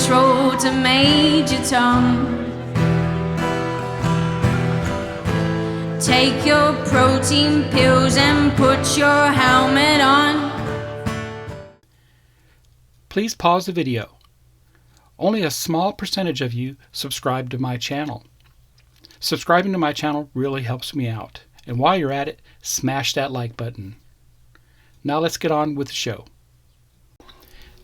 intro to Major Tom. Take your protein pills and put your helmet on. Please pause the video. Only a small percentage of you subscribe to my channel. Subscribing to my channel really helps me out. And while you're at it, smash that like button. Now let's get on with the show.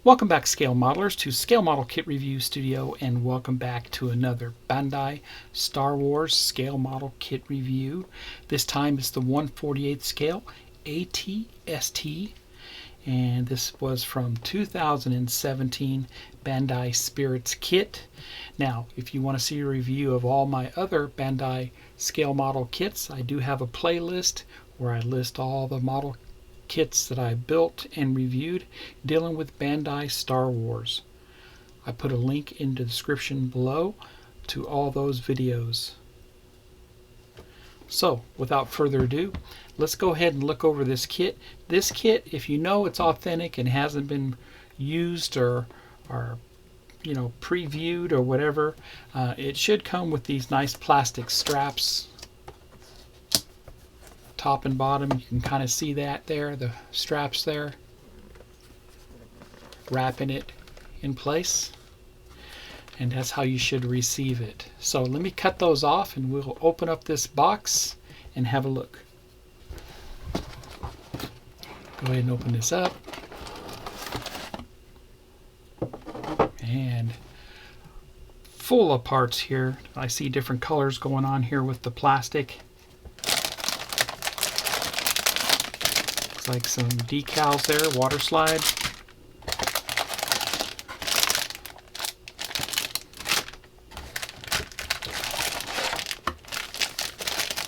Welcome back, Scale Modelers, to Scale Model Kit Review Studio, and welcome back to another Bandai Star Wars Scale Model Kit Review. This time it's the 1/48 scale ATST, and this was from 2017 Bandai Spirits Kit. Now, if you want to see a review of all my other Bandai scale model kits, I do have a playlist where I list all the model kits that I built and reviewed dealing with Bandai Star Wars. I put a link in the description below to all those videos. So, without further ado, let's go ahead and look over this kit. This kit, if you know it's authentic and hasn't been used or previewed or whatever, it should come with these nice plastic straps. Top and bottom, you can kind of see that there, the straps there, wrapping it in place, and that's how you should receive it. So let me cut those off and we'll open up this box and have a look. Go ahead and open this up, and full of parts here. I see different colors going on here with the plastic. Like some decals there, water slide.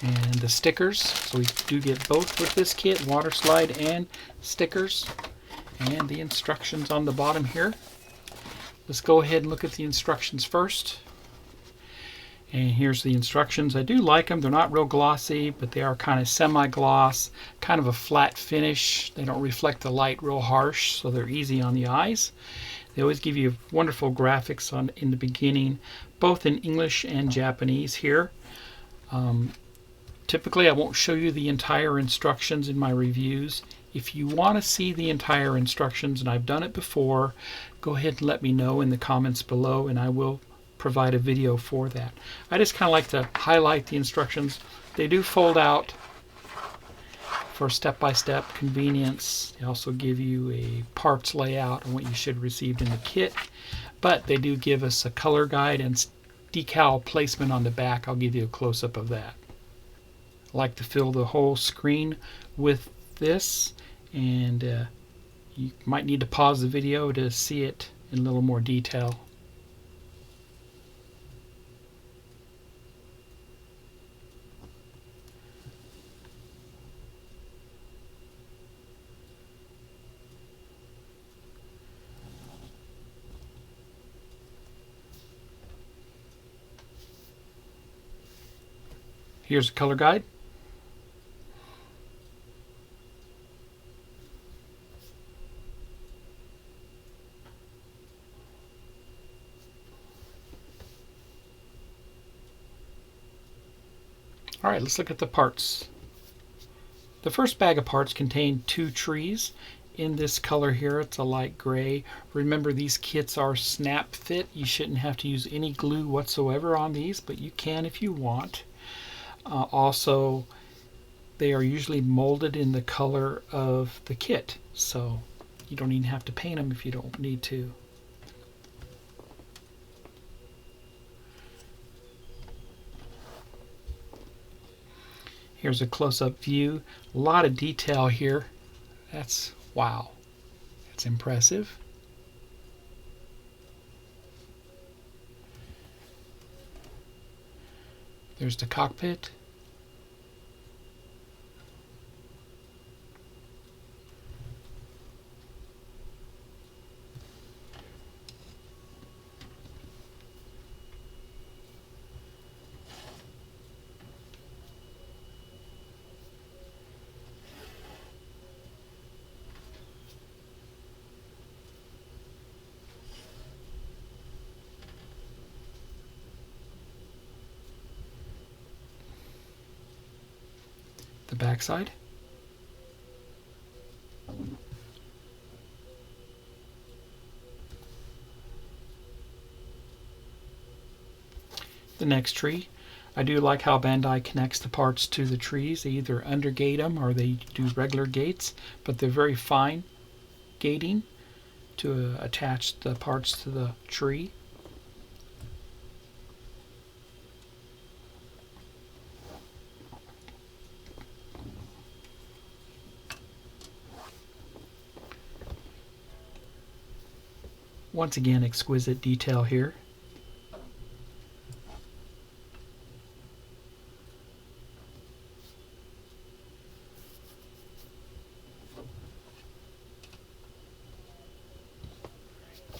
And the stickers. So we do get both with this kit, water slide and stickers. And the instructions on the bottom here. Let's go ahead and look at the instructions first. And here's the instructions. I do like them. They're not real glossy, but they are kind of semi-gloss, kind of a flat finish. They don't reflect the light real harsh, so they're easy on the eyes. They always give you wonderful graphics in the beginning, both in English and Japanese here. Typically, I won't show you the entire instructions in my reviews. If you want to see the entire instructions, and I've done it before, go ahead and let me know in the comments below, and I will provide a video for that. I just kind of like to highlight the instructions. They do fold out for step-by-step convenience. They also give you a parts layout and what you should receive in the kit, but they do give us a color guide and decal placement on the back. I'll give you a close-up of that. I like to fill the whole screen with this, and you might need to pause the video to see it in a little more detail. Here's a color guide. All right, let's look at the parts. The first bag of parts contained 2 trees. In this color here, it's a light gray. Remember, these kits are snap fit. You shouldn't have to use any glue whatsoever on these, but you can if you want. Also, they are usually molded in the color of the kit, so you don't even have to paint them if you don't need to. Here's a close-up view. A lot of detail here. That's wow. That's impressive. There's the cockpit. the back side. The next tree. I do like how Bandai connects the parts to the trees. They either undergate them or they do regular gates, but they're very fine gating to attach the parts to the tree. Once again, exquisite detail here.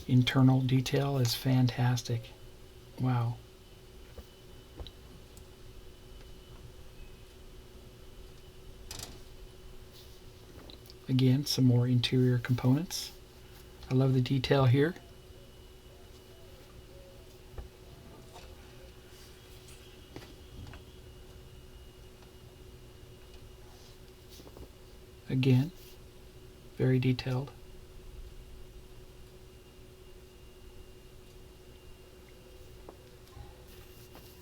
Internal detail is fantastic. Wow. Again, some more interior components. I love the detail here. Again, very detailed.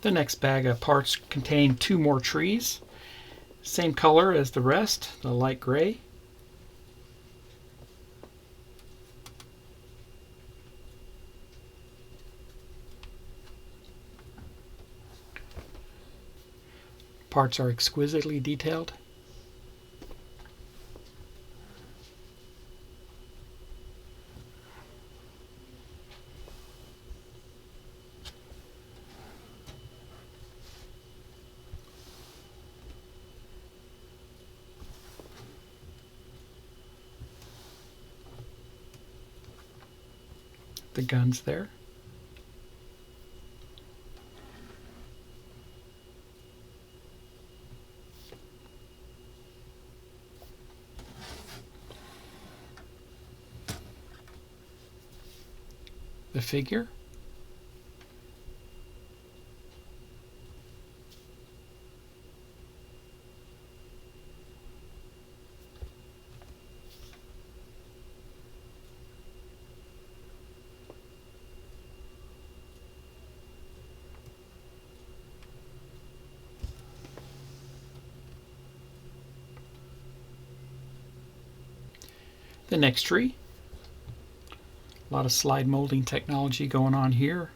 The next bag of parts contain 2 more trees. Same color as the rest, the light gray. Parts are exquisitely detailed. The guns there. The figure. The next tree. A lot of slide molding technology going on here.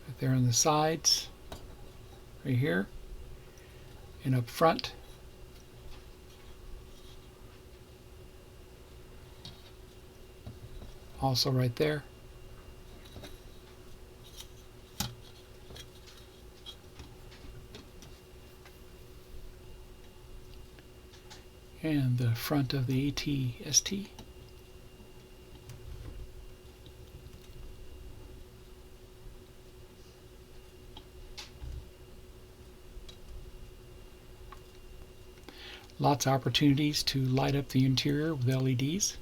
Right there on the sides, right here, and up front. Also right there. And the front of the AT-ST. Lots of opportunities to light up the interior with LEDs.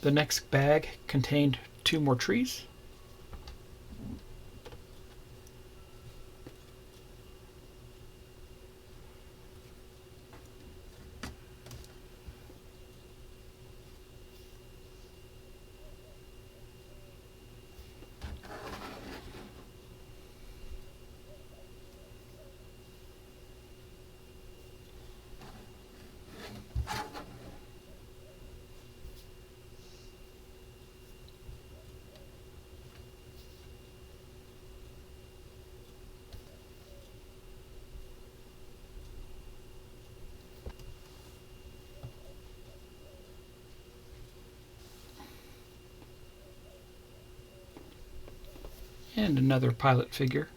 The next bag contained 2 more trees. And another pilot figure.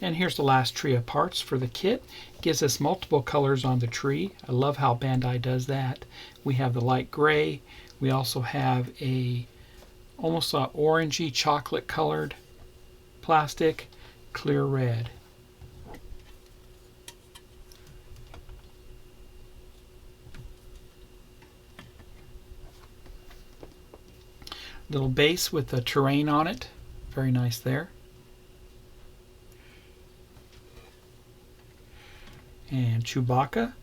And here's the last tree of parts for the kit. It gives us multiple colors on the tree. I love how Bandai does that. We have the light gray. We also have a almost a orangey chocolate colored plastic, clear red. Little base with the terrain on it. Very nice there. And Chewbacca,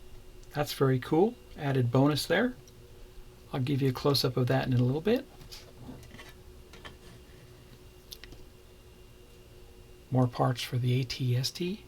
that's very cool. Added bonus there. I'll give you a close-up of that in a little bit. More parts for the AT-ST.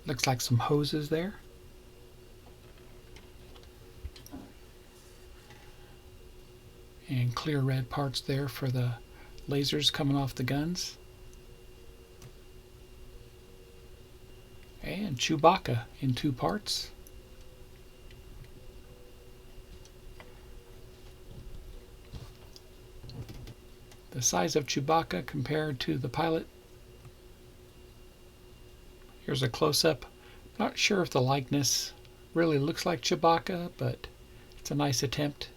Looks like some hoses there. And clear red parts there for the lasers coming off the guns. And Chewbacca in 2 parts. The size of Chewbacca compared to the pilot. Here's a close-up. Not sure if the likeness really looks like Chewbacca, but it's a nice attempt.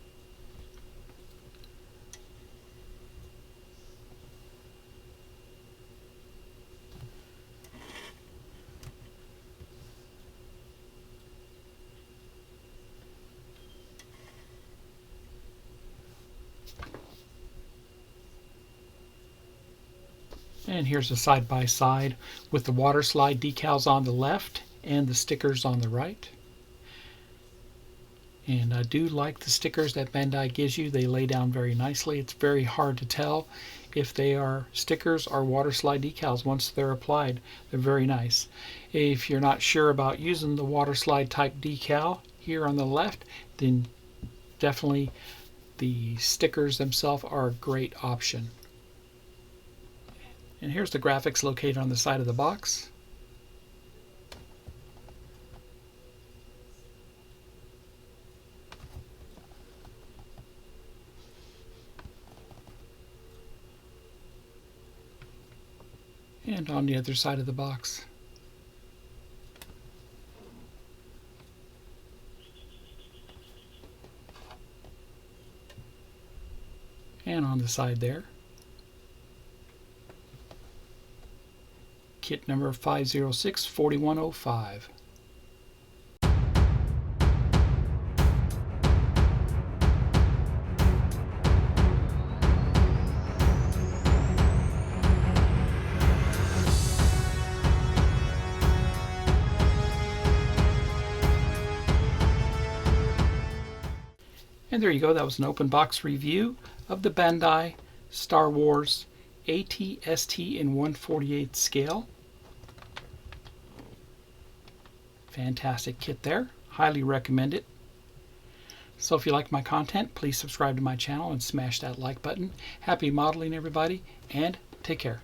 And here's a side-by-side with the water slide decals on the left and the stickers on the right. And I do like the stickers that Bandai gives you. They lay down very nicely. It's very hard to tell if they are stickers or water slide decals once they're applied. They're very nice. If you're not sure about using the water slide type decal here on the left, then definitely the stickers themselves are a great option. And here's the graphics located on the side of the box. And on the other side of the box. And on the side there. Kit number 506-4105. And there you go, that was an open box review of the Bandai Star Wars AT-ST in 1/48 scale. Fantastic kit there. Highly recommend it. So if you like my content, please subscribe to my channel and smash that like button. Happy modeling, everybody, and take care.